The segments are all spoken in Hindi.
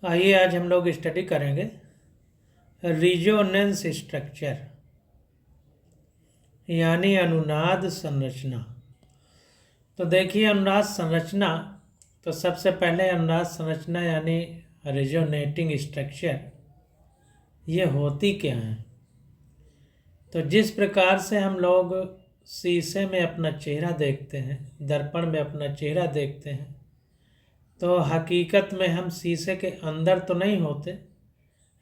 आइए आज हम लोग स्टडी करेंगे रिजोनेंस स्ट्रक्चर यानी अनुनाद संरचना। तो देखिए अनुनाद संरचना, तो सबसे पहले अनुनाद संरचना यानी रिजोनेटिंग स्ट्रक्चर ये होती क्या है। तो जिस प्रकार से हम लोग शीशे में अपना चेहरा देखते हैं, दर्पण में अपना चेहरा देखते हैं, तो हकीकत में हम शीशे के अंदर तो नहीं होते,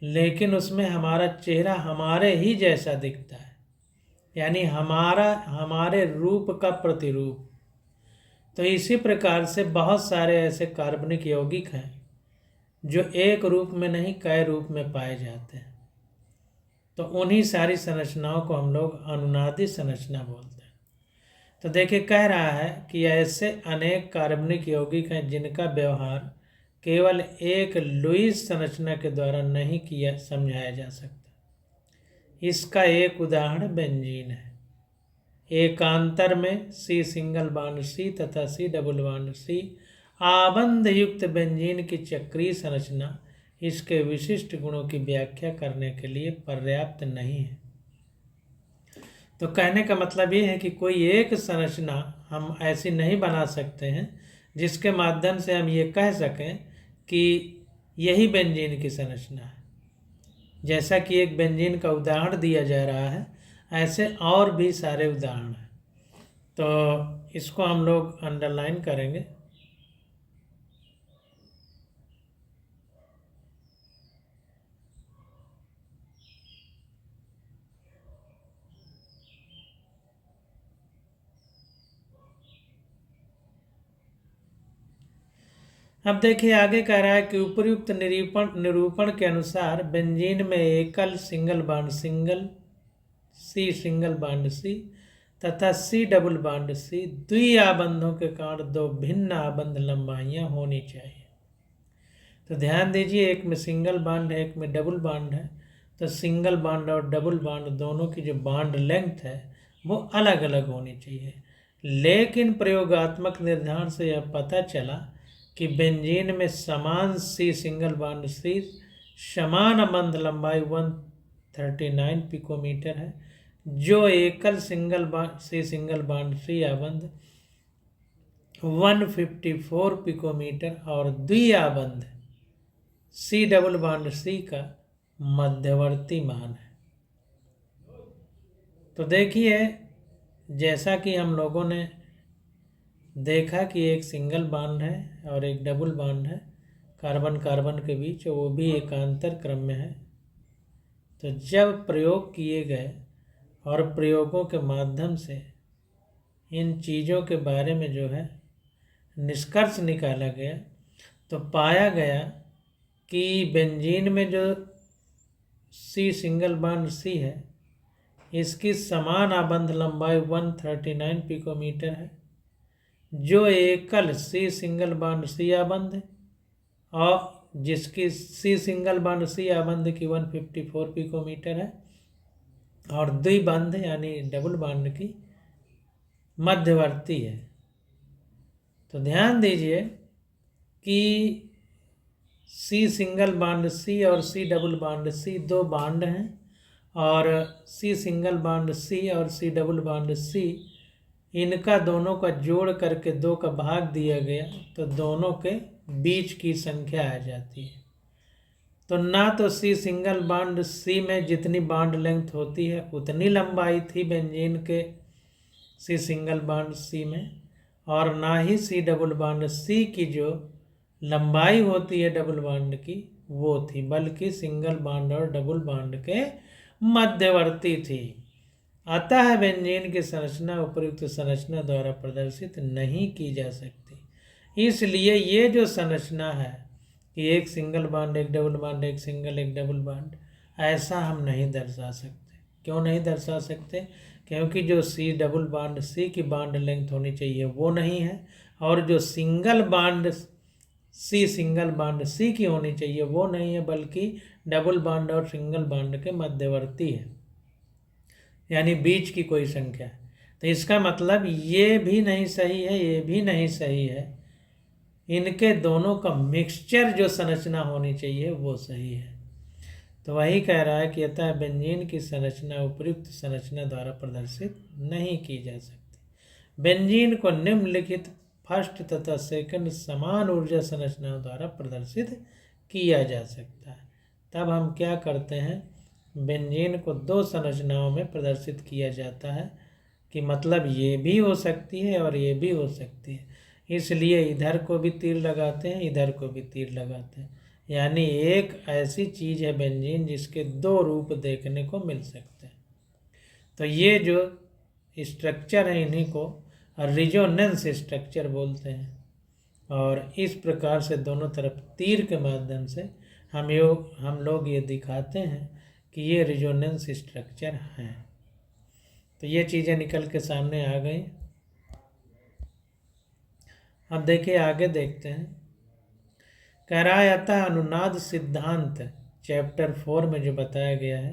लेकिन उसमें हमारा चेहरा हमारे ही जैसा दिखता है, यानी हमारे रूप का प्रतिरूप। तो इसी प्रकार से बहुत सारे ऐसे कार्बनिक यौगिक हैं जो एक रूप में नहीं कई रूप में पाए जाते हैं। तो उन्हीं सारी संरचनाओं को हम लोग अनुनादी संरचना बोलते हैं। तो देखिए कह रहा है कि ऐसे अनेक कार्बनिक यौगिक हैं जिनका व्यवहार केवल एक लुईस संरचना के द्वारा नहीं किया समझाया जा सकता। इसका एक उदाहरण बेंजीन है। एकांतर में सी सिंगल बॉन्ड सी तथा सी डबल बॉन्ड सी आबंध युक्त बेंजीन की चक्रीय संरचना इसके विशिष्ट गुणों की व्याख्या करने के लिए पर्याप्त नहीं है। तो कहने का मतलब ये है कि कोई एक संरचना हम ऐसी नहीं बना सकते हैं जिसके माध्यम से हम ये कह सकें कि यही बेंजीन की संरचना है। जैसा कि एक बेंजीन का उदाहरण दिया जा रहा है, ऐसे और भी सारे उदाहरण हैं। तो इसको हम लोग अंडरलाइन करेंगे। अब देखिए आगे कह रहा है कि उपयुक्त निरूपण के अनुसार बेंजीन में एकल single bond single bond C तथा सी डबल बॉन्ड सी द्वि आबंधों के कारण दो भिन्न आबंध लंबाइयां होनी चाहिए। तो ध्यान दीजिए, एक में सिंगल बॉन्ड है, एक में डबल बॉन्ड है। तो सिंगल बॉन्ड और डबल बॉन्ड दोनों की जो बॉन्ड लेंथ है वो अलग अलग होनी चाहिए। लेकिन प्रयोगात्मक निर्धारण से यह पता चला कि बेंजीन में समान सी सिंगल बॉन्ड सी समान आबंध लंबाई 139 पिकोमीटर है, जो एकल सिंगल बॉन्ड सी आबंध 154 पिकोमीटर और द्विआबंध सी डबल बॉन्ड सी का मध्यवर्ती मान है। तो देखिए जैसा कि हम लोगों ने देखा कि एक सिंगल बॉन्ड है और एक डबल बॉन्ड है कार्बन कार्बन के बीच, वो भी एकांतर क्रम में है। तो जब प्रयोग किए गए और प्रयोगों के माध्यम से इन चीज़ों के बारे में जो है निष्कर्ष निकाला गया, तो पाया गया कि बेंजीन में जो सी सिंगल बॉन्ड सी है इसकी समान आबंध लंबाई 139 पिकोमीटर है, जो एकल सी सिंगल बॉन्ड सी आबंध है, और जिसकी सी सिंगल बॉन्ड सी आबंध की 154 पिकोमीटर है, और द्विबंध यानी डबल बॉन्ड की मध्यवर्ती है। तो ध्यान दीजिए कि सी सिंगल बॉन्ड सी और सी डबल बॉन्ड सी दो बॉन्ड हैं, और सी सिंगल बॉन्ड सी और सी डबल बॉन्ड सी इनका दोनों का जोड़ करके दो का भाग दिया गया, तो दोनों के बीच की संख्या आ जाती है। तो ना तो सी सिंगल बॉन्ड सी में जितनी बॉन्ड लेंथ होती है उतनी लंबाई थी बेंजीन के सी सिंगल बॉन्ड सी में, और ना ही सी डबल बॉन्ड सी की जो लंबाई होती है डबल बॉन्ड की वो थी, बल्कि सिंगल बॉन्ड और डबल बॉन्ड के मध्यवर्ती थी। अतः बेंजीन की संरचना उपयुक्त संरचना द्वारा प्रदर्शित नहीं की जा सकती। इसलिए ये जो संरचना है कि एक सिंगल बॉन्ड एक डबल बॉन्ड एक सिंगल एक डबल बॉन्ड, ऐसा हम नहीं दर्शा सकते। क्यों नहीं दर्शा सकते? क्योंकि जो सी डबल बॉन्ड सी की बॉन्ड लेंथ होनी चाहिए वो नहीं है, और जो single bond C single bond C की होनी चाहिए वो नहीं है, बल्कि डबल बॉन्ड और सिंगल बॉन्ड के मध्यवर्ती है, यानी बीच की कोई संख्या है। तो इसका मतलब ये भी नहीं सही है, ये भी नहीं सही है, इनके दोनों का मिक्सचर जो संरचना होनी चाहिए वो सही है। तो वही कह रहा है कि अतः बेंजीन की संरचना उपयुक्त संरचना द्वारा प्रदर्शित नहीं की जा सकती। बेंजीन को निम्नलिखित फर्स्ट तथा सेकंड समान ऊर्जा संरचनाओं द्वारा प्रदर्शित किया जा सकता है। तब हम क्या करते हैं, बेंजीन को दो संरचनाओं में प्रदर्शित किया जाता है कि मतलब ये भी हो सकती है और ये भी हो सकती है, इसलिए इधर को भी तीर लगाते हैं, इधर को भी तीर लगाते हैं। यानी एक ऐसी चीज़ है बेंजीन जिसके दो रूप देखने को मिल सकते हैं। तो ये जो स्ट्रक्चर है इन्हीं को रिजोनेंस स्ट्रक्चर बोलते हैं। और इस प्रकार से दोनों तरफ तीर के माध्यम से हम लोग ये दिखाते हैं कि ये रिजोनेंस स्ट्रक्चर हैं। तो ये चीज़ें निकल के सामने आ गई। अब देखिए आगे देखते हैं। कह रहा है अतः अनुनाद सिद्धांत चैप्टर 4 में जो बताया गया है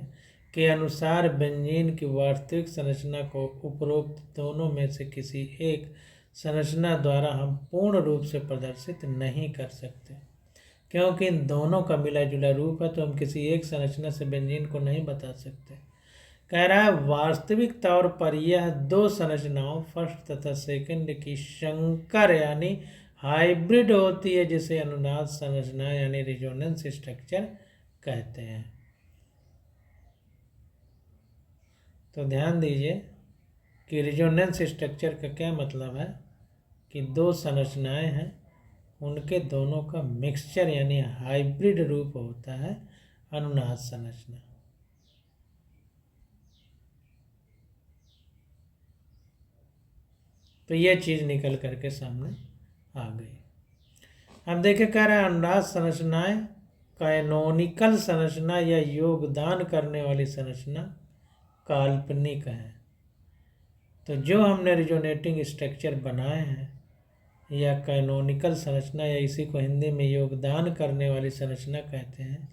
के अनुसार बेंजीन की वास्तविक संरचना को उपरोक्त दोनों में से किसी एक संरचना द्वारा हम पूर्ण रूप से प्रदर्शित नहीं कर सकते, क्योंकि इन दोनों का मिला जुला रूप है, तो हम किसी एक संरचना से बेंजीन को नहीं बता सकते। कह रहा है वास्तविक तौर पर यह दो संरचनाओं फर्स्ट तथा सेकंड की संकर यानी हाइब्रिड होती है, जिसे अनुनाद संरचना यानी रिजोनेंस स्ट्रक्चर कहते हैं। तो ध्यान दीजिए कि रिजोनेंस स्ट्रक्चर का क्या मतलब है कि दो संरचनाएं हैं, उनके दोनों का मिक्सचर यानी हाइब्रिड रूप होता है अनुनाद संरचना। तो यह चीज़ निकल करके सामने आ गई। अब देखिए कह रहा है अनुनाद संरचनाएं कैनोनिकल संरचना या योगदान करने वाली संरचना काल्पनिक है। तो जो हमने रिजोनेटिंग स्ट्रक्चर बनाए हैं या कैनोनिकल संरचना या इसी को हिंदी में योगदान करने वाली संरचना कहते हैं,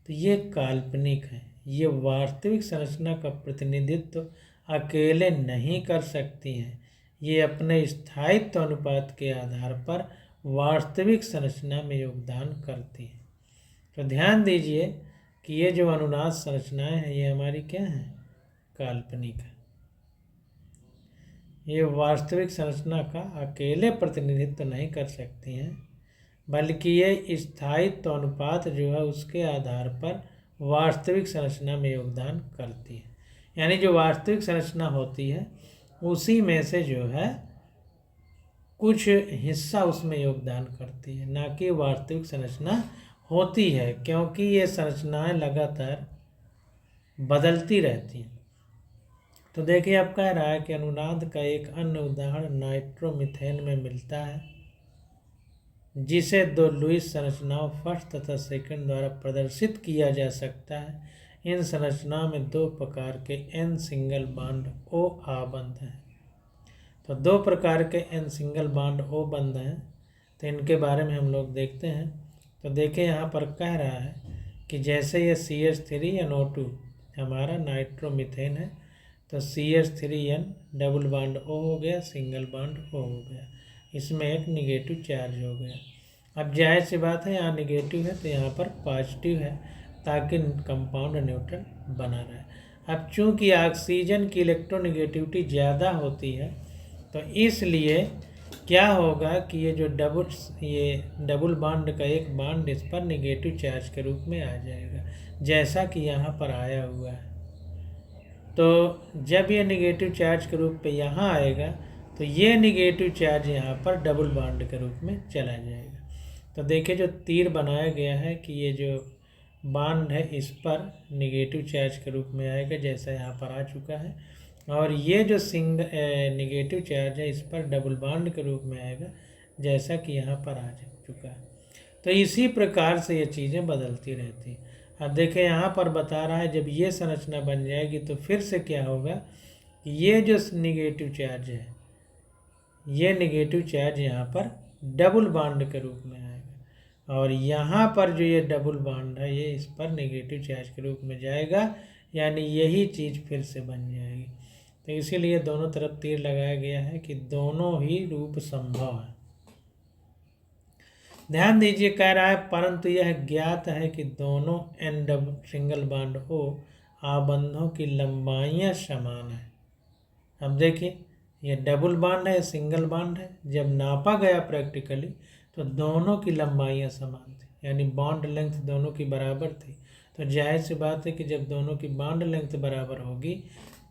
तो ये काल्पनिक है। ये वास्तविक संरचना का प्रतिनिधित्व अकेले नहीं कर सकती हैं, ये अपने स्थायित्व अनुपात के आधार पर वास्तविक संरचना में योगदान करती हैं। तो ध्यान दीजिए कि ये जो अनुनाद संरचनाएं हैं ये हमारी क्या हैं, काल्पनिक है। ये वास्तविक संरचना का अकेले प्रतिनिधित्व नहीं कर सकती हैं, बल्कि ये स्थायित्व अनुपात जो है उसके आधार पर वास्तविक संरचना में योगदान करती है। यानी जो वास्तविक संरचना होती है उसी में से जो है कुछ हिस्सा उसमें योगदान करती है, ना कि वास्तविक संरचना होती है, क्योंकि ये संरचनाएं लगातार बदलती रहती हैं। तो देखिए अब कह रहा है कि अनुनाद का एक अन्य उदाहरण नाइट्रोमीथेन में मिलता है, जिसे दो लुईस संरचनाओं फर्स्ट तथा सेकंड द्वारा प्रदर्शित किया जा सकता है। इन संरचनाओं में दो प्रकार के एन सिंगल बॉन्ड ओ आबंध हैं। तो दो प्रकार के एन सिंगल बॉन्ड ओ बंध हैं, तो इनके बारे में हम लोग देखते हैं। तो देखिए यहाँ पर कह रहा है कि जैसे ये CH3NO2 हमारा नाइट्रोमीथेन है, तो CH3N डबल बॉन्ड O हो गया, सिंगल बॉन्ड O हो गया, इसमें एक निगेटिव चार्ज हो गया। अब जाहिर सी बात है यहाँ निगेटिव है तो यहाँ पर पॉजिटिव है, ताकि कंपाउंड न्यूट्रल बना रहे। अब चूंकि ऑक्सीजन की इलेक्ट्रोनिगेटिविटी ज़्यादा होती है, तो इसलिए क्या होगा कि ये डबल बॉन्ड का एक बॉन्ड इस पर निगेटिव चार्ज के रूप में आ जाएगा, जैसा कि यहाँ पर आया हुआ है। तो जब ये निगेटिव चार्ज के रूप पे यहाँ आएगा, तो ये निगेटिव चार्ज यहाँ पर डबल बॉन्ड के रूप में चला जाएगा। तो देखिए जो तीर बनाया गया है कि ये जो बॉन्ड है इस पर निगेटिव चार्ज के रूप में आएगा, जैसा यहाँ पर आ चुका है, और ये जो निगेटिव चार्ज है इस पर डबल बॉन्ड के रूप में आएगा, जैसा कि यहाँ पर आ चुका है। तो इसी प्रकार से ये चीज़ें बदलती रहती हैं। अब देखें यहाँ पर बता रहा है जब ये संरचना बन जाएगी तो फिर से क्या होगा कि ये जो निगेटिव चार्ज है, ये निगेटिव चार्ज यहाँ पर डबल बॉन्ड के रूप में आएगा, और यहाँ पर जो ये डबल बॉन्ड है ये इस पर निगेटिव चार्ज के रूप में जाएगा, यानी यही चीज़ फिर से बन जाएगी। तो इसीलिए दोनों तरफ तीर लगाया गया है कि दोनों ही रूप संभव है। ध्यान दीजिए, कह रहा है परंतु यह ज्ञात है कि दोनों N double single bond O आबंधों की लंबाइयाँ समान है। अब देखिए, ये डबल बॉन्ड है, सिंगल बॉन्ड है। जब नापा गया प्रैक्टिकली तो दोनों की लंबाइयाँ समान थी, यानी बॉन्ड लेंथ दोनों की बराबर थी। तो जाहिर सी बात है कि जब दोनों की बॉन्ड लेंथ बराबर होगी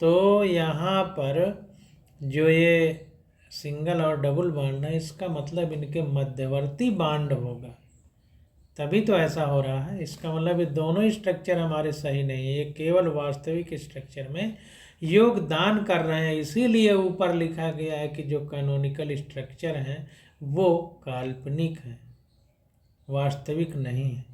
तो यहाँ पर जो ये सिंगल और डबल बॉन्ड है, इसका मतलब इनके मध्यवर्ती बॉन्ड होगा, तभी तो ऐसा हो रहा है। इसका मतलब ये दोनों स्ट्रक्चर हमारे सही नहीं है, ये केवल वास्तविक स्ट्रक्चर में योगदान कर रहे हैं। इसीलिए ऊपर लिखा गया है कि जो कैनोनिकल स्ट्रक्चर हैं वो काल्पनिक है, वास्तविक नहीं है।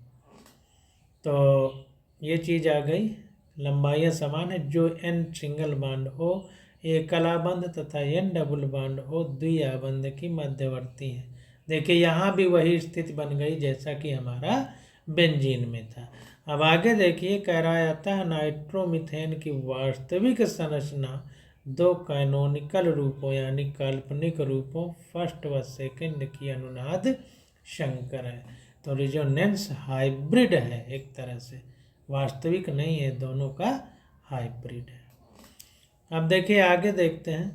तो ये चीज़ आ गई, लंबाइयाँ समान है। जो एन सिंगल बॉन्ड हो एकलाबंध तथा एन डबल बॉन्ड हो द्विआबंध की मध्यवर्ती है। देखिए, यहाँ भी वही स्थिति बन गई जैसा कि हमारा बेंजीन में था। अब आगे देखिए, कह रहा है अतः नाइट्रोमीथेन की वास्तविक संरचना दो कैनोनिकल रूपों यानी काल्पनिक रूपों फर्स्ट व सेकंड की अनुनाद संकर है। तो रिजोनेंस हाइब्रिड है, एक तरह से वास्तविक नहीं है, दोनों का हाइब्रिड है। अब देखिए आगे देखते हैं,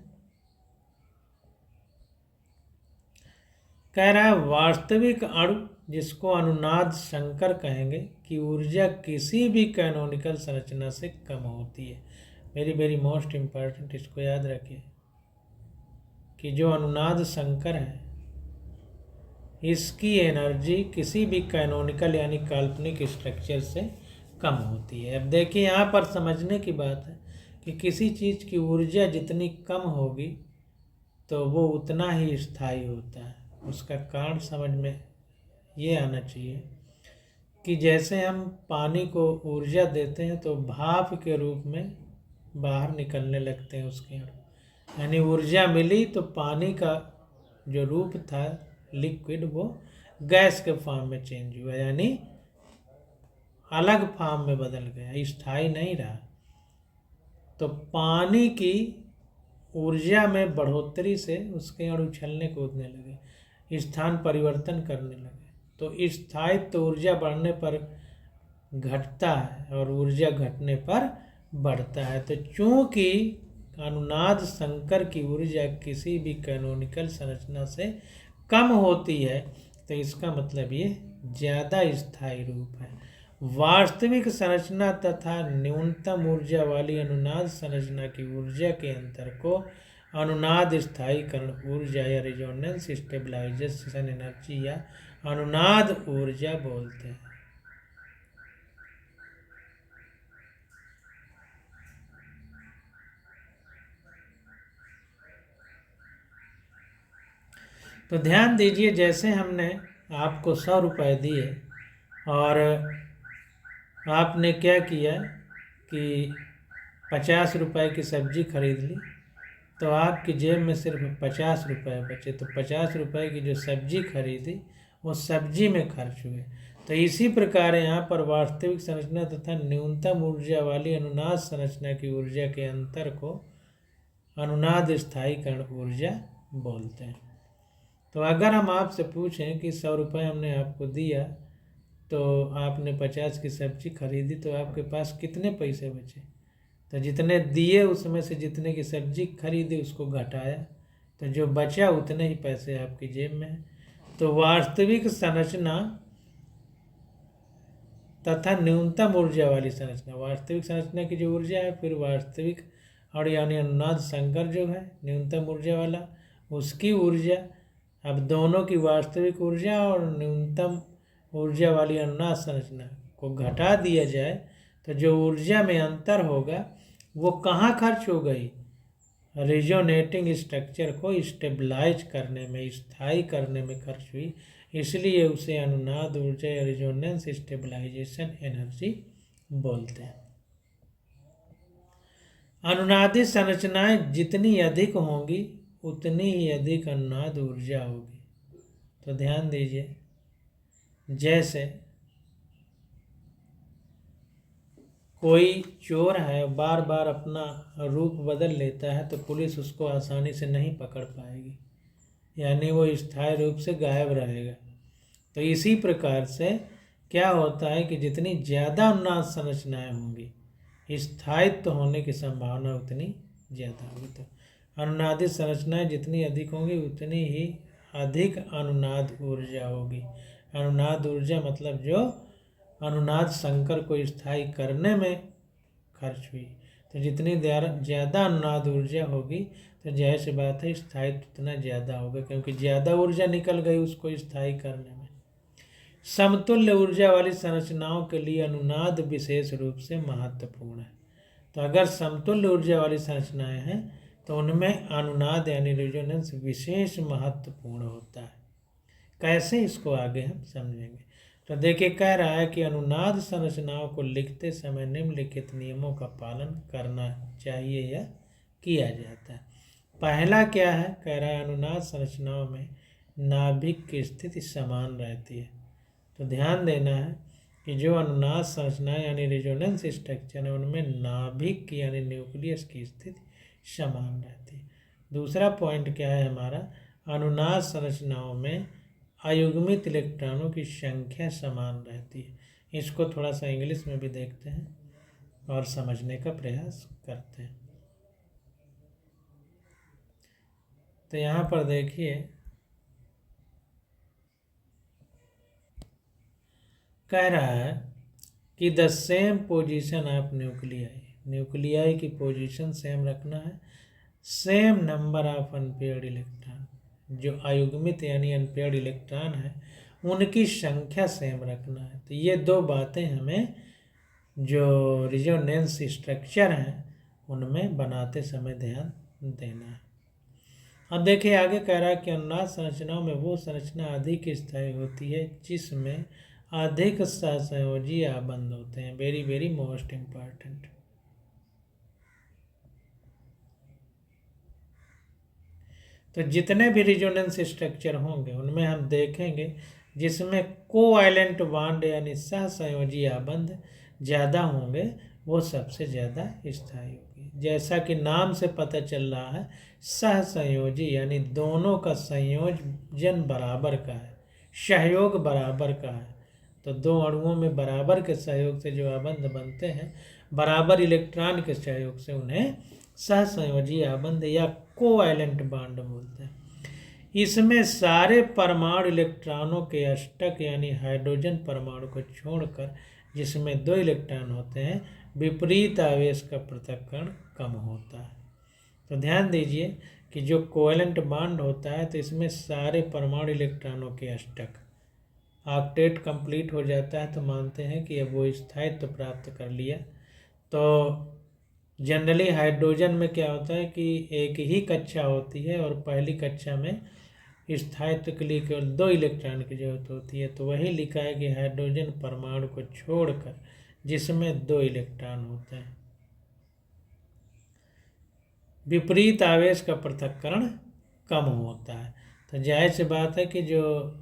कह रहा है वास्तविक अणु जिसको अनुनाद संकर कहेंगे की ऊर्जा किसी भी कैनोनिकल संरचना से कम होती है। वेरी वेरी मोस्ट इम्पॉर्टेंट, इसको याद रखिए कि जो अनुनाद संकर है इसकी एनर्जी किसी भी कैनोनिकल यानी काल्पनिक स्ट्रक्चर से कम होती है। अब देखिए, यहाँ पर समझने की बात है कि किसी चीज़ की ऊर्जा जितनी कम होगी तो वो उतना ही स्थायी होता है। उसका कारण समझ में ये आना चाहिए कि जैसे हम पानी को ऊर्जा देते हैं तो भाप के रूप में बाहर निकलने लगते हैं उसके अणु, यानी ऊर्जा मिली तो पानी का जो रूप था लिक्विड वो गैस के फॉर्म में चेंज हुआ, यानी अलग फॉर्म में बदल गया, स्थायी नहीं रहा। तो पानी की ऊर्जा में बढ़ोतरी से उसके अणु उछलने कूदने लगे, स्थान परिवर्तन करने लगे। तो स्थायित्व ऊर्जा बढ़ने पर घटता है और ऊर्जा घटने पर बढ़ता है। तो चूंकि अनुनाद संकर की ऊर्जा किसी भी कैनोनिकल संरचना से कम होती है तो इसका मतलब ये ज़्यादा स्थायी रूप है। वास्तविक संरचना तथा न्यूनतम ऊर्जा वाली अनुनाद संरचना की ऊर्जा के अंतर को अनुनाद स्थायीकरण ऊर्जा या रिजोनेंस स्टेबलाइजेशन एनर्जी या अनुनाद ऊर्जा बोलते हैं। तो ध्यान दीजिए, जैसे हमने आपको 100 रुपये दिए और आपने क्या किया कि 50 रुपये की सब्ज़ी खरीद ली, तो आपकी जेब में सिर्फ 50 रुपये बचे। तो 50 रुपये की जो सब्ज़ी खरीदी वो सब्जी में खर्च हुए। तो इसी प्रकार यहाँ पर वास्तविक संरचना तथा न्यूनतम ऊर्जा वाली अनुनाद संरचना की ऊर्जा के अंतर को अनुनाद स्थायीकरण ऊर्जा बोलते हैं। तो अगर हम आपसे पूछें कि 100 रुपये हमने आपको दिया तो आपने 50 की सब्ज़ी खरीदी, तो आपके पास कितने पैसे बचे? तो जितने दिए उसमें से जितने की सब्ज़ी खरीदी उसको घटाया, तो जो बचा उतने ही पैसे आपकी जेब में है। तो वास्तविक संरचना तथा न्यूनतम ऊर्जा वाली संरचना, वास्तविक संरचना की जो ऊर्जा है, फिर वास्तविक और यानी अनुनाद संकर जो है न्यूनतम ऊर्जा वाला, उसकी ऊर्जा, अब दोनों की वास्तविक ऊर्जा और न्यूनतम ऊर्जा वाली अनुनाद संरचना को घटा दिया जाए तो जो ऊर्जा में अंतर होगा वो कहाँ खर्च हो गई? रिजोनेटिंग स्ट्रक्चर को स्टेबलाइज करने में, स्थायी करने में खर्च हुई। इसलिए उसे अनुनाद ऊर्जा या रिजोनेंस स्टेबलाइजेशन एनर्जी बोलते हैं। अनुनादी संरचनाएं जितनी अधिक होंगी उतनी ही अधिक अनुनाद ऊर्जा होगी। तो ध्यान दीजिए, जैसे कोई चोर है, बार बार अपना रूप बदल लेता है तो पुलिस उसको आसानी से नहीं पकड़ पाएगी, यानी वो स्थायी रूप से गायब रहेगा। तो इसी प्रकार से क्या होता है कि जितनी ज़्यादा अनुनाद संरचनाएं होंगी स्थायित्व होने की संभावना उतनी ज़्यादा होगी। तो अनुनादित संरचनाएं जितनी अधिक होंगी उतनी ही अधिक अनुनाद ऊर्जा होगी। अनुनाद ऊर्जा मतलब जो अनुनाद संकर को स्थायी करने में खर्च हुई। तो जितनी ज़्यादा अनुनाद ऊर्जा होगी तो जाहिर सी बात है स्थायित्व उतना ज़्यादा होगा, क्योंकि ज़्यादा ऊर्जा निकल गई उसको स्थायी करने में। समतुल्य ऊर्जा वाली संरचनाओं के लिए अनुनाद विशेष रूप से महत्वपूर्ण है। तो अगर समतुल्य ऊर्जा वाली संरचनाएं हैं तो उनमें अनुनाद यानी रेजोनेंस विशेष महत्वपूर्ण होता है। कैसे, इसको आगे हम समझेंगे। तो देखिए, कह रहा है कि अनुनाद संरचनाओं को लिखते समय निम्नलिखित नियमों का पालन करना चाहिए या किया जाता है। पहला क्या है, कह रहा है अनुनाद संरचनाओं में नाभिक की स्थिति समान रहती है। तो ध्यान देना है कि जो अनुनाद संरचनाएं यानी रेजोनेंस स्ट्रक्चर है उनमें नाभिक की यानी न्यूक्लियस की स्थिति समान रहती है। दूसरा पॉइंट क्या है हमारा, अनुनाद संरचनाओं में अयुग्मित इलेक्ट्रॉनों की संख्या समान रहती है। इसको थोड़ा सा इंग्लिश में भी देखते हैं और समझने का प्रयास करते हैं। तो यहाँ पर देखिए, कह रहा है कि the same position of nuclei की पोजीशन सेम रखना है। Same number of unpaired electron, जो अयुग्मित यानी अनपेयर्ड इलेक्ट्रॉन है उनकी संख्या सेम रखना है। तो ये दो बातें हमें जो रेजोनेंस स्ट्रक्चर हैं उनमें बनाते समय ध्यान देना है। अब देखिए आगे कह रहा है कि अनुनाद संरचनाओं में वो संरचना अधिक स्थायी होती है जिसमें अधिक सहसंयोजी आबंध होते हैं। Very very most important. तो जितने भी रेजोनेंस स्ट्रक्चर होंगे उनमें हम देखेंगे जिसमें कोवैलेंट बॉन्ड यानी सहसंयोजी आबंध ज़्यादा होंगे वो सबसे ज़्यादा स्थायी होगी। जैसा कि नाम से पता चल रहा है सहसंयोजी यानी दोनों का संयोजन बराबर का है, सहयोग बराबर का है। तो दो अणुओं में बराबर के सहयोग से जो आबंध बनते हैं, बराबर इलेक्ट्रॉन के सहयोग से उन्हें सहसंयोजी आबंध या कोवैलेंट बॉन्ड बोलते हैं। इसमें सारे परमाणु इलेक्ट्रॉनों के अष्टक यानी हाइड्रोजन परमाणु को छोड़कर जिसमें 2 इलेक्ट्रॉन होते हैं विपरीत आवेश का पृथक्करण कम होता है। तो ध्यान दीजिए कि जो कोवैलेंट बॉन्ड होता है तो इसमें सारे परमाणु इलेक्ट्रॉनों के अष्टक, ऑक्टेट कंप्लीट हो जाता है तो मानते हैं कि अब वो स्थायित्व प्राप्त कर लिया। तो जनरली हाइड्रोजन में क्या होता है कि एक ही कक्षा होती है और पहली कक्षा में स्थायित्व के लिए केवल 2 इलेक्ट्रॉन की जरूरत होती है। तो वही लिखा है कि हाइड्रोजन परमाणु को छोड़कर जिसमें 2 इलेक्ट्रॉन होते हैं विपरीत आवेश का पृथक्करण कम होता है। तो जाहिर सी बात है कि जो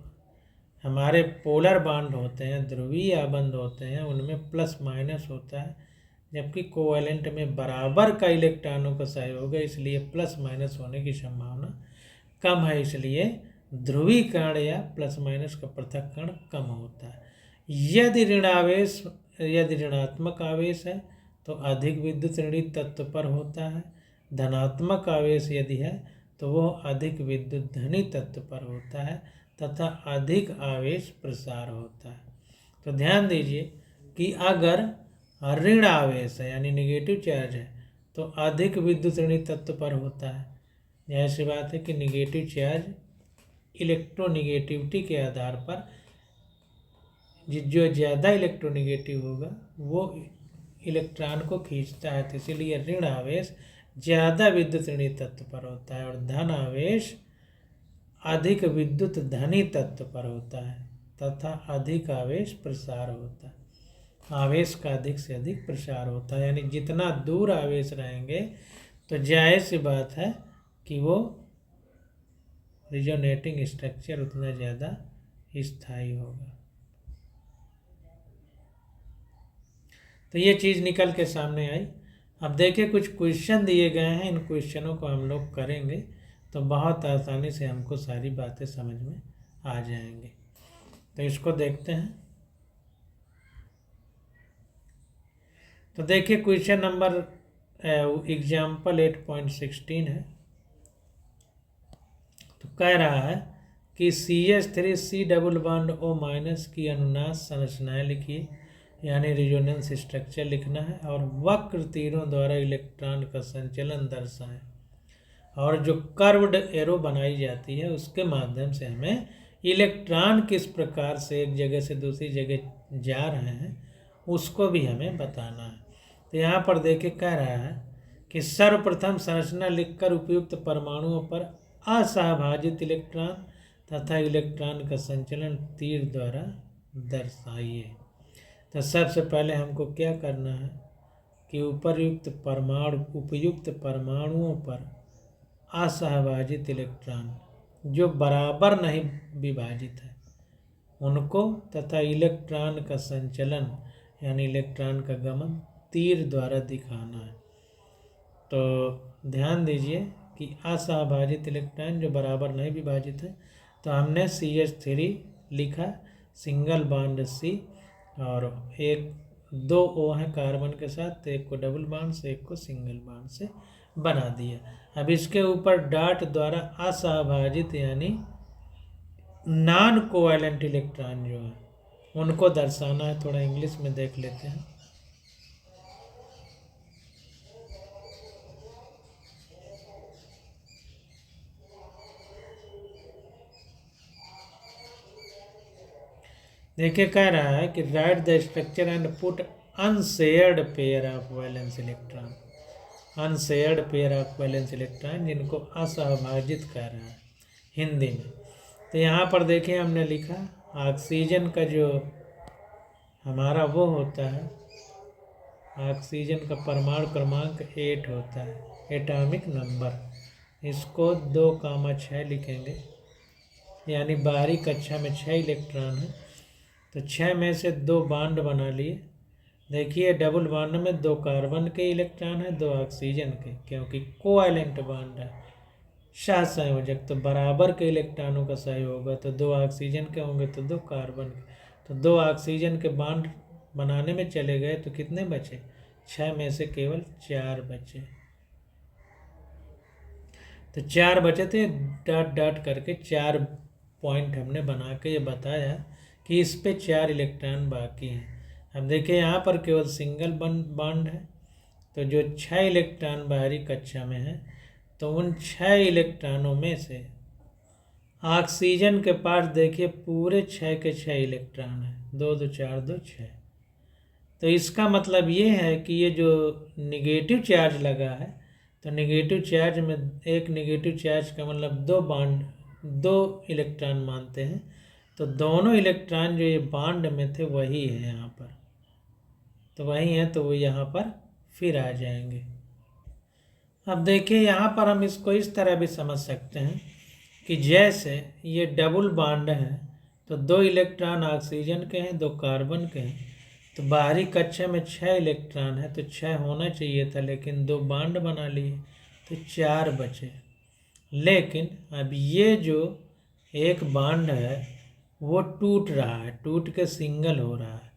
हमारे पोलर बॉन्ड होते हैं, ध्रुवीय आबंध होते हैं, उनमें प्लस माइनस होता है, जबकि कोवैलेंट में बराबर का इलेक्ट्रॉनों का सहयोग है, इसलिए प्लस माइनस होने की संभावना कम है। इसलिए ध्रुवीकरण या प्लस माइनस का पृथक्करण कम होता है। यदि ऋणात्मक आवेश है तो अधिक विद्युत ऋणी तत्व पर होता है। धनात्मक आवेश यदि है तो वह अधिक विद्युत धनी तत्व पर होता है तथा अधिक आवेश प्रसार होता है। तो ध्यान दीजिए कि अगर ऋण आवेश है यानी निगेटिव चार्ज है तो अधिक विद्युत ऋणी तत्व पर होता है। यह सी बात है कि निगेटिव चार्ज इलेक्ट्रोनिगेटिविटी के आधार पर जो ज़्यादा इलेक्ट्रोनिगेटिव होगा वो इलेक्ट्रॉन को खींचता है। तो इसीलिए ऋण आवेश ज़्यादा विद्युत ऋणी तत्व पर होता है और धन आवेश अधिक विद्युत धनी तत्व पर होता है तथा अधिक आवेश प्रसार होता है। आवेश का अधिक से अधिक प्रसार होता है, यानी जितना दूर आवेश रहेंगे तो जाहिर सी बात है कि वो रिजोनेटिंग स्ट्रक्चर उतना ज़्यादा स्थायी होगा। तो ये चीज़ निकल के सामने आई। अब देखिए कुछ क्वेश्चन दिए गए हैं, इन क्वेश्चनों को हम लोग करेंगे तो बहुत आसानी से हमको सारी बातें समझ में आ जाएंगे। तो इसको देखते हैं। तो देखिए क्वेश्चन नंबर एग्जाम्पल 8.16 है। तो कह रहा है कि CH3C डबल बॉन्ड O- की अनुनाद संरचनाएं लिखिए, यानी रिजोनेंस स्ट्रक्चर लिखना है, और वक्र तीरों द्वारा इलेक्ट्रॉन का संचलन दर्शाएं, और जो कर्व्ड एरो बनाई जाती है उसके माध्यम से हमें इलेक्ट्रॉन किस प्रकार से एक जगह से दूसरी जगह जा रहे हैं उसको भी हमें बताना है। तो यहाँ पर देखिए कह रहा है कि सर्वप्रथम संरचना लिखकर उपयुक्त परमाणुओं पर असहभाजित इलेक्ट्रॉन तथा इलेक्ट्रॉन का संचलन तीर द्वारा दर्शाइए। तो सबसे पहले हमको क्या करना है कि उपयुक्त परमाणुओं पर असहभाजित इलेक्ट्रॉन जो बराबर नहीं विभाजित है उनको, तथा इलेक्ट्रॉन का संचलन यानी इलेक्ट्रॉन का गमन तीर द्वारा दिखाना है। तो ध्यान दीजिए कि असहभाजित इलेक्ट्रॉन जो बराबर नहीं विभाजित है, तो हमने CH3 लिखा सिंगल बॉन्ड C, और एक 2 O है कार्बन के साथ, तो एक को डबल बॉन्ड से एक को सिंगल बॉन्ड से बना दिया। अब इसके ऊपर डॉट द्वारा असहभाजित यानी नॉन कोवैलेंट इलेक्ट्रॉन जो है उनको दर्शाना है। थोड़ा इंग्लिश में देख लेते हैं। देखिए कह रहा है कि right the structure and put unshared pair of valence electron, unshared pair of valence electron जिनको असहभाजित कह रहा है हिंदी में। तो यहाँ पर देखिए हमने लिखा ऑक्सीजन का जो हमारा वो होता है, ऑक्सीजन का परमाणु क्रमांक 8 होता है, एटॉमिक नंबर, इसको 2,6 लिखेंगे, यानी बाहरी कक्षा में 6 इलेक्ट्रॉन है, तो 6 में से 2 बॉन्ड बना लिए। देखिए डबल बॉन्ड में 2 कार्बन के इलेक्ट्रॉन है, 2 ऑक्सीजन के, क्योंकि कोवैलेंट बॉन्ड है, सहसंयोजक, तो बराबर के इलेक्ट्रॉनों का सहयोग होगा, तो 2 ऑक्सीजन के होंगे तो 2 कार्बन के, तो 2 ऑक्सीजन के बॉन्ड बनाने में चले गए तो कितने बचे, 6 में से केवल 4 बचे। तो 4 बचे थे, डॉट डॉट करके 4 पॉइंट हमने बना के ये बताया कि इस पे 4 इलेक्ट्रॉन बाकी हैं। अब देखिए यहाँ पर केवल सिंगल बॉन्ड है, तो जो 6 इलेक्ट्रॉन बाहरी कक्षा में है, तो उन 6 इलेक्ट्रॉनों में से ऑक्सीजन के पास देखिए पूरे 6 के 6 इलेक्ट्रॉन है, 2 2 4 2 6। तो इसका मतलब ये है कि ये जो निगेटिव चार्ज लगा है, तो निगेटिव चार्ज में एक निगेटिव चार्ज का मतलब 2 बॉन्ड 2 इलेक्ट्रॉन मानते हैं, तो दोनों इलेक्ट्रॉन जो ये बॉन्ड में थे वही है यहाँ पर, तो वही है, तो वो यहाँ पर फिर आ जाएंगे। अब देखिए यहाँ पर हम इसको इस तरह भी समझ सकते हैं कि जैसे ये डबल बॉन्ड है, तो 2 इलेक्ट्रॉन ऑक्सीजन के हैं, 2 कार्बन के हैं, तो बाहरी कक्षा में 6 इलेक्ट्रॉन है, तो 6 होना चाहिए था, लेकिन 2 बॉन्ड बना लिए तो 4 बचे। लेकिन अब ये जो एक बॉन्ड है वो टूट रहा है, टूट के सिंगल हो रहा है,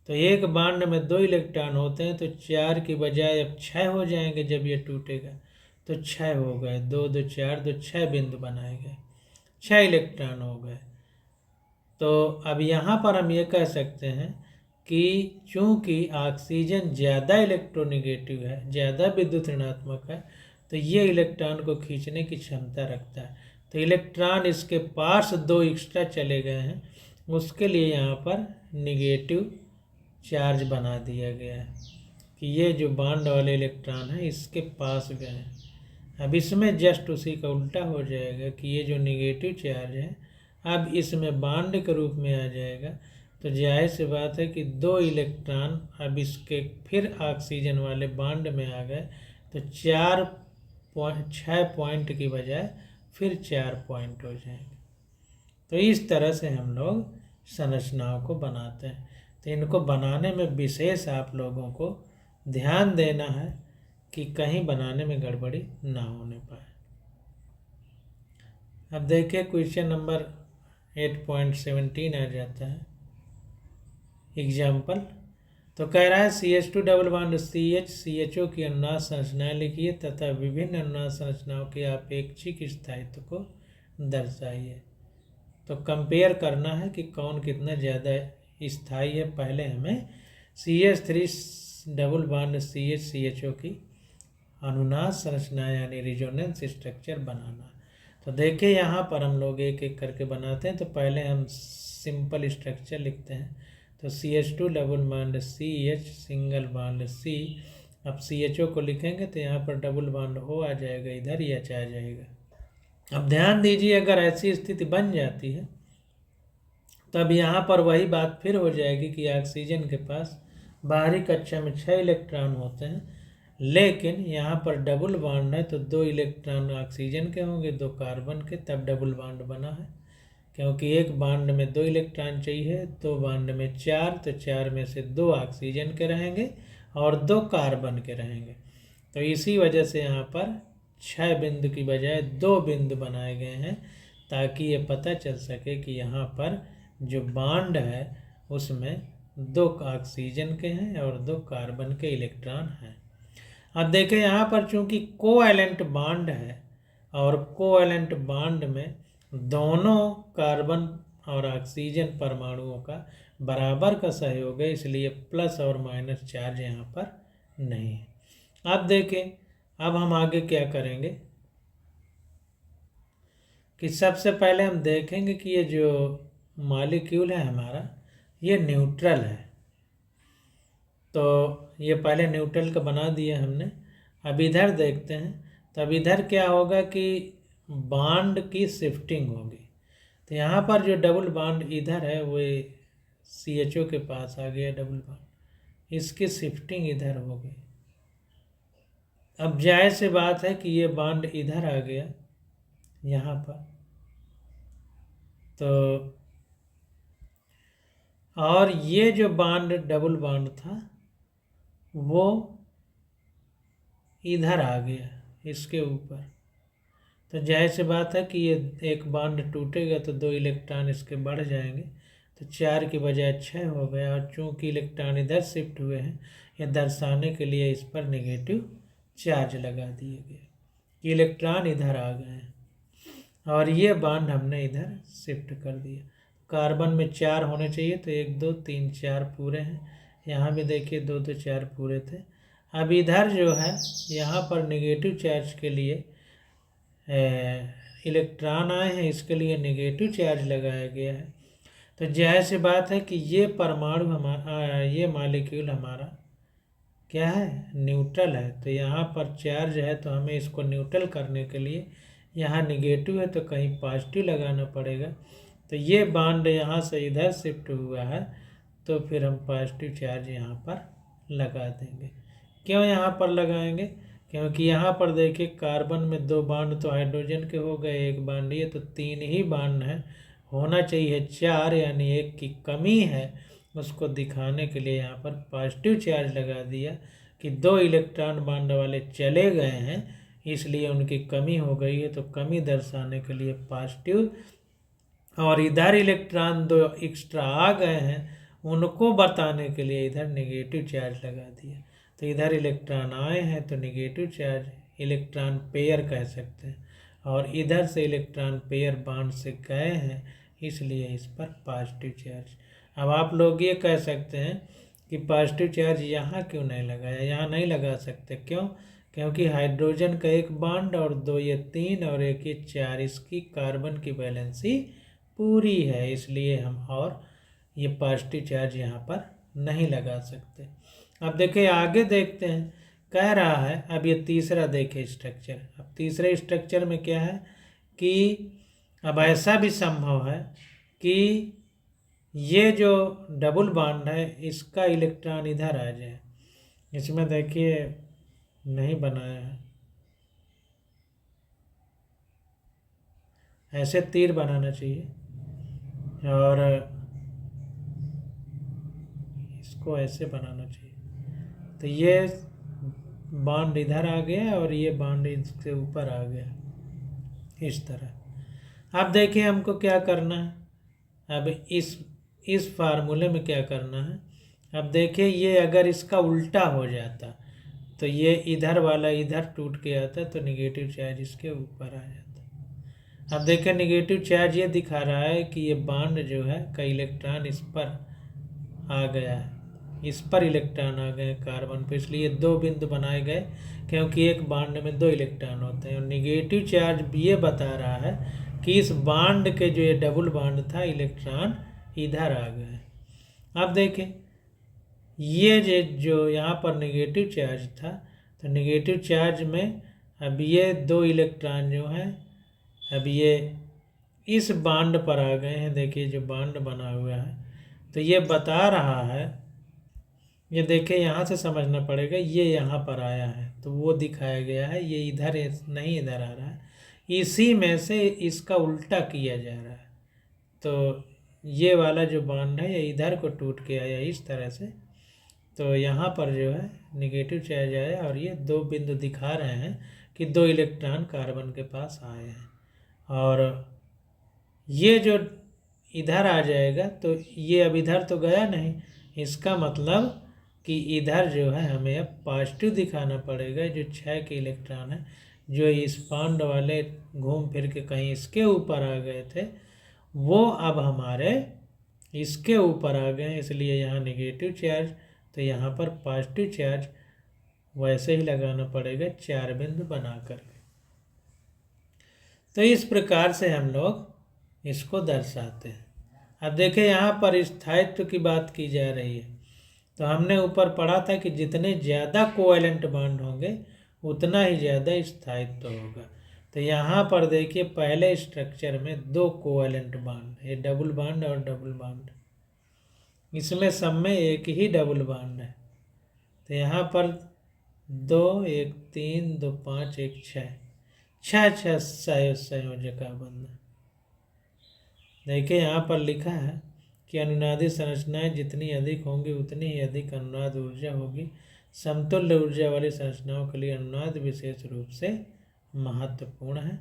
तो एक बॉन्ड में 2 इलेक्ट्रॉन होते हैं, तो 4 की बजाय अब 6 हो जाएंगे। जब ये टूटेगा तो 6 हो गए, 2 2 4 2 6 बिंदु बनाए गए, 6 इलेक्ट्रॉन हो गए। तो अब यहाँ पर हम ये कह सकते हैं कि चूंकि ऑक्सीजन ज़्यादा इलेक्ट्रोनेगेटिव है, ज़्यादा विद्युत ऋणात्मक है, तो ये इलेक्ट्रॉन को खींचने की क्षमता रखता है, तो इलेक्ट्रॉन इसके पास 2 एक्स्ट्रा चले गए हैं, उसके लिए यहाँ पर निगेटिव चार्ज बना दिया गया है कि ये जो बॉन्ड वाले इलेक्ट्रॉन है इसके पास गए हैं। अब इसमें जस्ट उसी का उल्टा हो जाएगा कि ये जो निगेटिव चार्ज है अब इसमें बॉन्ड के रूप में आ जाएगा, तो जाहिर सी बात है कि 2 इलेक्ट्रॉन अब इसके फिर ऑक्सीजन वाले बॉन्ड में आ गए, तो 6 पॉइंट की बजाय फिर 4 पॉइंट हो जाएंगे। तो इस तरह से हम लोग संरचनाओं को बनाते हैं। तो इनको बनाने में विशेष आप लोगों को ध्यान देना है कि कहीं बनाने में गड़बड़ी ना होने पाए। अब देखिए क्वेश्चन नंबर 8.17 आ जाता है। एग्जाम्पल, तो कह रहा है CH2 double bond CH CHO की अनुनाद संरचनाएं लिखिए तथा विभिन्न अनुनाद संरचनाओं के अपेक्षिक स्थायित्व को दर्शाइए। तो कंपेयर करना है कि कौन कितना ज़्यादा स्थायी है। पहले हमें CH3 double bond CH CHO की अनुनाद संरचना यानी रिजोनेंस स्ट्रक्चर बनाना। तो देखिए यहाँ पर हम लोग एक एक करके बनाते हैं। तो पहले हम सिंपल स्ट्रक्चर लिखते हैं। तो CH2 double bond CH single bond C। अब CHO को लिखेंगे तो यहाँ पर डबल बॉन्ड O आ जाएगा, इधर ही H आ जाएगा। अब ध्यान दीजिए, अगर ऐसी स्थिति बन जाती है तब यहाँ पर वही बात फिर हो जाएगी कि ऑक्सीजन के पास बाहरी कक्षा में 6 इलेक्ट्रॉन होते हैं, लेकिन यहाँ पर डबल बॉन्ड है तो 2 इलेक्ट्रॉन ऑक्सीजन के होंगे, 2 कार्बन के, तब डबल बॉन्ड बना है। क्योंकि एक बॉन्ड में 2 इलेक्ट्रॉन चाहिए, 2 बॉन्ड में 4, तो 4 में से 2 ऑक्सीजन के रहेंगे और 2 कार्बन के रहेंगे। तो इसी वजह से यहाँ पर 6 बिंदु की बजाय 2 बिंदु बनाए गए हैं, ताकि ये पता चल सके कि यहाँ पर जो बॉन्ड है उसमें 2 ऑक्सीजन के हैं और 2 कार्बन के इलेक्ट्रॉन हैं। अब देखें यहाँ पर चूंकि कोवैलेंट बॉन्ड है और कोवैलेंट बॉन्ड में दोनों कार्बन और ऑक्सीजन परमाणुओं का बराबर का सहयोग है, इसलिए प्लस और माइनस चार्ज यहाँ पर नहीं है। अब देखें, अब हम आगे क्या करेंगे कि सबसे पहले हम देखेंगे कि ये जो मॉलिक्यूल है हमारा ये न्यूट्रल है। तो ये पहले न्यूट्रल का बना दिया हमने। अब इधर देखते हैं, तो अब इधर क्या होगा कि बॉन्ड की शिफ्टिंग होगी। तो यहाँ पर जो डबल बॉन्ड इधर है वो CHO के पास आ गया डबल बॉन्ड, इसकी शिफ्टिंग इधर होगी। अब जाहिर सी बात है कि ये बॉन्ड इधर आ गया यहाँ पर, तो और ये जो बॉन्ड डबल बॉन्ड था वो इधर आ गया इसके ऊपर। तो जाहिर सी बात है कि ये एक बॉन्ड टूटेगा तो 2 इलेक्ट्रॉन इसके बढ़ जाएंगे, तो 4 की बजाय 6 हो गया। और चूंकि इलेक्ट्रॉन इधर शिफ्ट हुए हैं, ये दर्शाने के लिए इस पर नेगेटिव चार्ज लगा दिए गए कि इलेक्ट्रॉन इधर आ गए हैं और ये बॉन्ड हमने इधर शिफ्ट कर दिया। कार्बन में 4 होने चाहिए, तो 1 2 3 4 पूरे हैं। यहाँ भी देखिए 2 2 4 पूरे थे। अब इधर जो है यहाँ पर नेगेटिव चार्ज के लिए इलेक्ट्रॉन आए हैं, इसके लिए नेगेटिव चार्ज लगाया गया है। तो जाहिर सी बात है कि ये परमाणु हमारा, ये मॉलिक्यूल हमारा क्या है, न्यूट्रल है। तो यहाँ पर चार्ज है तो हमें इसको न्यूट्रल करने के लिए यहाँ नेगेटिव है तो कहीं पॉजिटिव लगाना पड़ेगा। तो ये बॉन्ड यहाँ से इधर शिफ्ट हुआ है, तो फिर हम पॉजिटिव चार्ज यहाँ पर लगा देंगे। क्यों यहाँ पर लगाएंगे? क्योंकि यहाँ पर देखिए कार्बन में 2 बॉन्ड तो हाइड्रोजन के हो गए, 1 बॉन्ड ये, तो 3 ही बॉन्ड है, होना चाहिए 4, यानी 1 की कमी है। उसको दिखाने के लिए यहाँ पर पॉजिटिव चार्ज लगा दिया कि 2 इलेक्ट्रॉन बॉन्ड वाले चले गए हैं, इसलिए उनकी कमी हो गई है। तो कमी दर्शाने के लिए पॉजिटिव, और इधर इलेक्ट्रॉन 2 एक्स्ट्रा आ गए हैं, उनको बताने के लिए इधर नेगेटिव चार्ज लगा दिया। तो इधर इलेक्ट्रॉन आए हैं तो नेगेटिव चार्ज, इलेक्ट्रॉन पेयर कह सकते हैं, और इधर से इलेक्ट्रॉन पेयर बॉन्ड से गए हैं, इसलिए इस पर पॉजिटिव चार्ज। अब आप लोग ये कह सकते हैं कि पॉजिटिव चार्ज यहाँ क्यों नहीं लगाया? यहाँ नहीं लगा सकते, क्यों? क्योंकि हाइड्रोजन का 1 बॉन्ड और 2 ये 3 और 1 ये 4, इसकी कार्बन की वैलेंसी पूरी है, इसलिए हम और ये पॉजिटिव चार्ज यहाँ पर नहीं लगा सकते। अब देखिए आगे देखते हैं, कह रहा है, अब ये तीसरा देखे स्ट्रक्चर। अब तीसरे स्ट्रक्चर में क्या है कि अब ऐसा भी संभव है कि ये जो डबल बॉन्ड है इसका इलेक्ट्रॉन इधर आ जाए। इसमें देखिए नहीं बनाया है, ऐसे तीर बनाना चाहिए और इसको ऐसे बनाना चाहिए। तो ये बॉन्ड इधर आ गया और ये बॉन्ड इसके ऊपर आ गया, इस तरह। अब देखिए हमको क्या करना है, अब इस फार्मूले में क्या करना है, अब देखिए ये अगर इसका उल्टा हो जाता तो ये इधर वाला इधर टूट के आता तो निगेटिव चार्ज इसके ऊपर आ जाता। अब देखिए निगेटिव चार्ज ये दिखा रहा है कि ये बॉन्ड जो है का इलेक्ट्रॉन इस पर आ गया है, इस पर इलेक्ट्रॉन आ गए कार्बन पे, इसलिए दो बिंदु बनाए गए क्योंकि एक बॉन्ड में दो इलेक्ट्रॉन होते हैं। और निगेटिव चार्ज ये बता रहा है कि इस बॉन्ड के जो ये डबल बॉन्ड था इलेक्ट्रॉन इधर आ गए। अब देखें ये जो यहाँ पर निगेटिव चार्ज था तो निगेटिव चार्ज में अब ये दो इलेक्ट्रॉन जो हैं अब ये इस बॉन्ड पर आ गए हैं। देखिए जो बॉन्ड बना हुआ है तो ये बता रहा है, ये देखिए यहाँ से समझना पड़ेगा, ये यहाँ पर आया है तो वो दिखाया गया है, ये इधर नहीं इधर आ रहा है, इसी में से इसका उल्टा किया जा रहा है। तो ये वाला जो बॉन्ड है ये इधर को टूट के आया इस तरह से, तो यहाँ पर जो है निगेटिव चार्ज आया और ये दो बिंदु दिखा रहे हैं कि दो इलेक्ट्रॉन कार्बन के पास आए हैं। और ये जो इधर आ जाएगा तो ये अब इधर तो गया नहीं, इसका मतलब कि इधर जो है हमें अब पॉजिटिव दिखाना पड़ेगा। जो 6 के इलेक्ट्रॉन है जो इस बॉन्ड वाले घूम फिर के कहीं इसके ऊपर आ गए थे वो अब हमारे इसके ऊपर आ गए, इसलिए यहाँ निगेटिव चार्ज, तो यहाँ पर पॉजिटिव चार्ज वैसे ही लगाना पड़ेगा 4 बिंदु बना करके। तो इस प्रकार से हम लोग इसको दर्शाते हैं। अब देखें यहाँ पर स्थायित्व की बात की जा रही है, तो हमने ऊपर पढ़ा था कि जितने ज़्यादा कोवैलेंट बॉन्ड होंगे उतना ही ज़्यादा स्थायित्व होगा। तो यहाँ पर देखिए पहले स्ट्रक्चर में दो कोवैलेंट बॉन्ड, ये डबल बॉन्ड और डबल बॉन्ड, इसमें सब में एक ही डबल बॉन्ड है। तो यहाँ पर 2 1 3 2 5 1 6 संयोजक बंध। देखिए यहाँ पर लिखा है कि अनुनादी संरचनाएं जितनी अधिक होंगी उतनी ही अधिक अनुनाद ऊर्जा होगी। समतुल्य ऊर्जा वाली संरचनाओं के लिए अनुनाद विशेष रूप से महत्वपूर्ण है।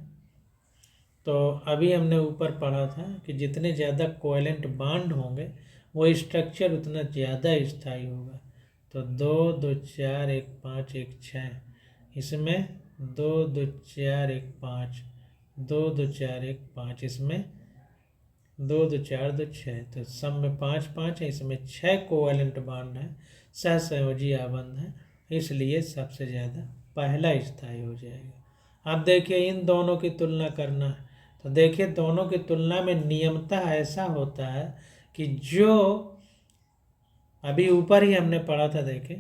तो अभी हमने ऊपर पढ़ा था कि जितने ज़्यादा कोवैलेंट बॉन्ड होंगे वो स्ट्रक्चर उतना ज़्यादा स्थायी होगा। तो 2 2 4 1 5 1 6, इसमें 2 2 4 1 5, 2 2 4 1 5, इसमें 2 2 4 2 6, तो सब में 5 5 है, इसमें 6 कोवैलेंट बॉन्ड है, सहसंयोजी आबंध है, इसलिए सबसे ज़्यादा पहला स्थायी हो जाएगा। अब देखिए इन दोनों की तुलना करना है, तो देखिए दोनों की तुलना में नियमतः ऐसा होता है कि जो अभी ऊपर ही हमने पढ़ा था, देखें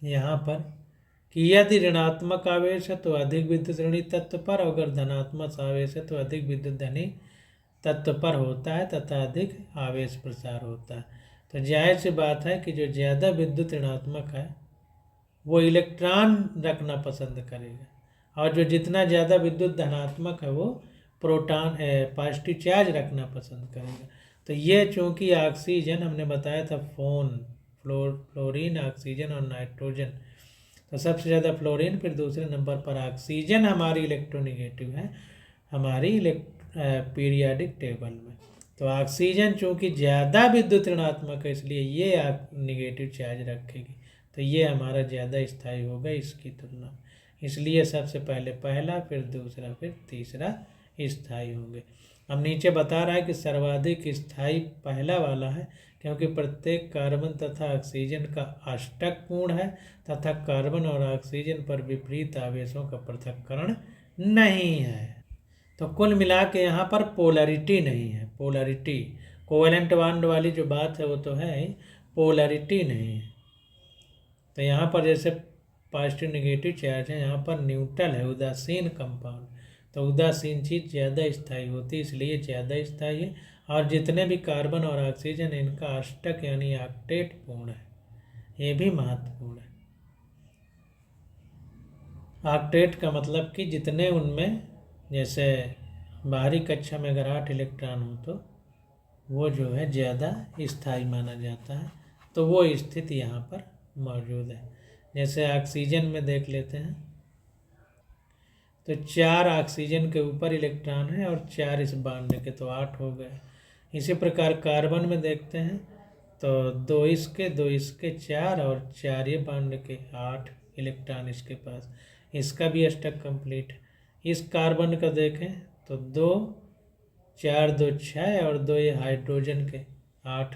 यहाँ पर कि यदि ऋणात्मक आवेश है तो अधिक विद्युत ऋणी तत्व पर, अगर धनात्मक आवेश है तो अधिक विद्युत धनी तत्व पर होता है तथा अधिक आवेश प्रसार होता है। तो जाहिर सी बात है कि जो ज़्यादा विद्युत ऋणात्मक है वो इलेक्ट्रॉन रखना पसंद करेगा, और जो जितना ज़्यादा विद्युत धनात्मक है वो प्रोटॉन पॉजिटिव चार्ज रखना पसंद करेगा। तो ये चूँकि ऑक्सीजन हमने बताया था फ्लोरीन, ऑक्सीजन और नाइट्रोजन, तो सबसे ज़्यादा फ्लोरीन, फिर दूसरे नंबर पर ऑक्सीजन हमारी इलेक्ट्रोनिगेटिव है हमारी पीरियाडिक टेबल में। तो ऑक्सीजन चूँकि ज़्यादा विद्युत ऋणात्मक है इसलिए ये निगेटिव चार्ज रखेगी, तो ये हमारा ज़्यादा स्थायी होगा इसकी तुलना में, इसलिए सबसे पहले पहला, फिर दूसरा, फिर तीसरा स्थायी होंगे। अब नीचे बता रहा है कि सर्वाधिक स्थायी पहला वाला है क्योंकि प्रत्येक कार्बन तथा ऑक्सीजन का अष्टक पूर्ण है तथा कार्बन और ऑक्सीजन पर विपरीत आवेशों का पृथक्करण नहीं है। तो कुल मिला के यहाँ पर पोलरिटी नहीं है, पोलरिटी कोवैलेंट बॉन्ड वाली जो बात है वो तो है, पोलरिटी नहीं है। तो यहाँ पर जैसे पॉजिटिव नेगेटिव चार्ज है, यहाँ पर न्यूट्रल है, उदासीन कंपाउंड, तो उदासीन चीज़ ज़्यादा स्थायी होती है इसलिए ज़्यादा स्थायी है। और जितने भी कार्बन और ऑक्सीजन इनका अष्टक यानी ऑक्टेट पूर्ण है, ये भी महत्वपूर्ण है। ऑक्टेट का मतलब कि जितने उनमें, जैसे बाहरी कक्षा में अगर 8 इलेक्ट्रॉन हो तो वो जो है ज़्यादा स्थायी माना जाता है, तो वो स्थिति यहाँ पर मौजूद है। जैसे ऑक्सीजन में देख लेते हैं तो 4 ऑक्सीजन के ऊपर इलेक्ट्रॉन है और 4 इस बॉन्ड के, तो 8 हो गए। इसी प्रकार कार्बन में देखते हैं तो 2 इसके 4 और 4 ये बॉन्ड के 8 इलेक्ट्रॉन इसके पास, इसका भी अष्टक कंप्लीट है। इस कार्बन का देखें तो 2 4 2 6 और 2 ये हाइड्रोजन के 8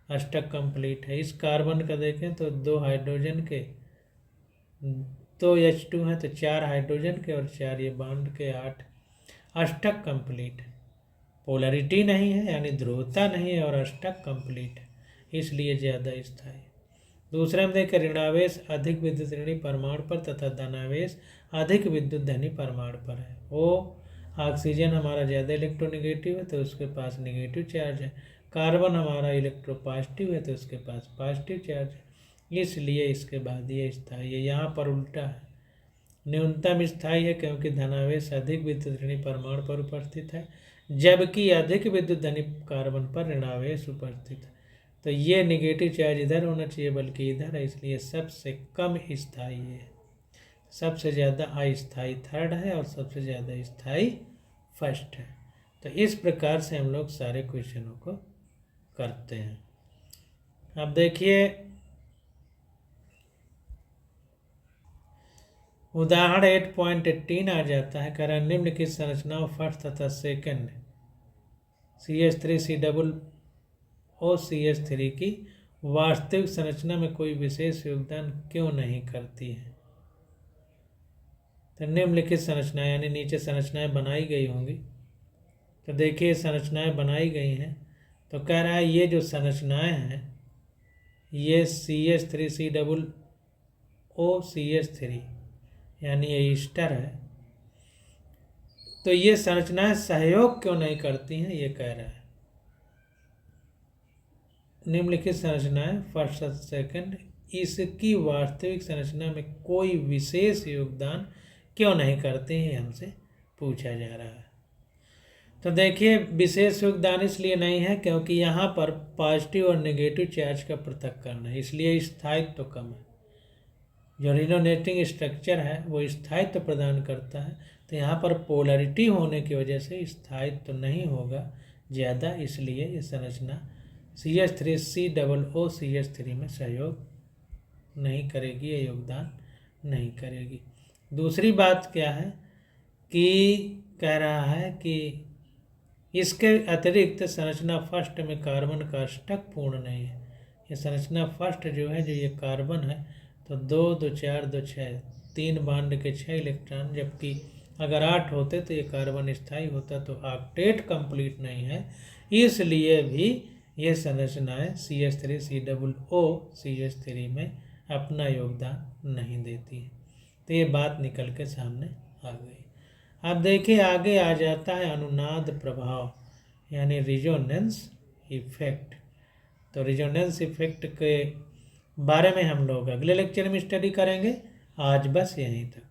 अष्टक कंप्लीट है। इस कार्बन का देखें तो 2 हाइड्रोजन के 2 H2 हैं तो 4 हाइड्रोजन के और 4 ये बॉन्ड के 8 अष्टक कंप्लीट है। पोलरिटी नहीं है यानी ध्रुवता नहीं है और अष्टक कंप्लीट है, इसलिए ज़्यादा स्थायी। दूसरे में देखें ऋणावेश अधिक विद्युत ऋणी परमाणु पर तथा धनावेश अधिक विद्युत धनी परमाणु पर है। वो ऑक्सीजन हमारा ज़्यादा इलेक्ट्रोनेगेटिव है तो उसके पास नेगेटिव चार्ज है, कार्बन हमारा इलेक्ट्रोपॉजिटिव है तो उसके पास पॉजिटिव चार्ज है, इसलिए इसके बाद ये स्थायी है। यहाँ पर उल्टा है, न्यूनतम स्थायी है क्योंकि धनावेश अधिक विद्युत ऋणी परमाणु पर उपस्थित है जबकि अधिक विद्युत धनी कार्बन पर ऋणावेश उपस्थित है। तो ये नेगेटिव चार्ज इधर होना चाहिए बल्कि इधर है, इसलिए सबसे कम स्थायी है। सबसे ज़्यादा अस्थायी थर्ड है और सबसे ज़्यादा स्थायी फर्स्ट है। तो इस प्रकार से हम लोग सारे क्वेश्चनों को करते हैं। अब देखिए उदाहरण 8.18 आ जाता है, कह रहा है निम्नलिखित संरचनाओं फर्स्ट तथा सेकंड CH3COOCH3 की वास्तविक संरचना में कोई विशेष योगदान क्यों नहीं करती है। तो निम्नलिखित संरचनाएं यानी नीचे संरचनाएं बनाई गई होंगी, तो देखिए संरचनाएं बनाई गई हैं तो कह रहा है ये जो संरचनाएं हैं ये CH3COOCH3 यानी ये ईस्टर है, तो ये संरचनाएं सहयोग क्यों नहीं करती हैं, ये कह रहा है। निम्नलिखित संरचनाएं फर्स्ट और सेकंड इसकी वास्तविक संरचना में कोई विशेष योगदान क्यों नहीं करते हैं, हमसे पूछा जा रहा है। तो देखिए विशेष योगदान इसलिए नहीं है क्योंकि यहाँ पर पॉजिटिव और नेगेटिव चार्ज का पृथक्करण है, इसलिए स्थायित्व तो कम है। जो रिजोनेटिंग स्ट्रक्चर है वो स्थायित्व प्रदान करता है, तो यहाँ पर पोलरिटी होने की वजह से स्थायित्व तो नहीं होगा ज़्यादा, इसलिए ये संरचना CH3COOCH3 में सहयोग नहीं करेगी, ये योगदान नहीं करेगी। दूसरी बात क्या है कि कह रहा है कि इसके अतिरिक्त संरचना फर्स्ट में कार्बन का अष्टक पूर्ण नहीं है। ये संरचना फर्स्ट जो है, जो ये कार्बन है तो 2 2 4 2 6 3 बॉन्ड के 6 इलेक्ट्रॉन, जबकि अगर 8 होते तो ये कार्बन स्थायी होता, तो ऑक्टेट कंप्लीट नहीं है, इसलिए भी ये संरचनाएं CH3COOCH3 में अपना योगदान नहीं देती है। तो ये बात निकल के सामने आ गई। अब देखिए आगे आ जाता है अनुनाद प्रभाव यानी रिजोनेंस इफेक्ट। तो रिजोनेंस इफेक्ट के बारे में हम लोग अगले लेक्चर में स्टडी करेंगे। आज बस यहीं तक।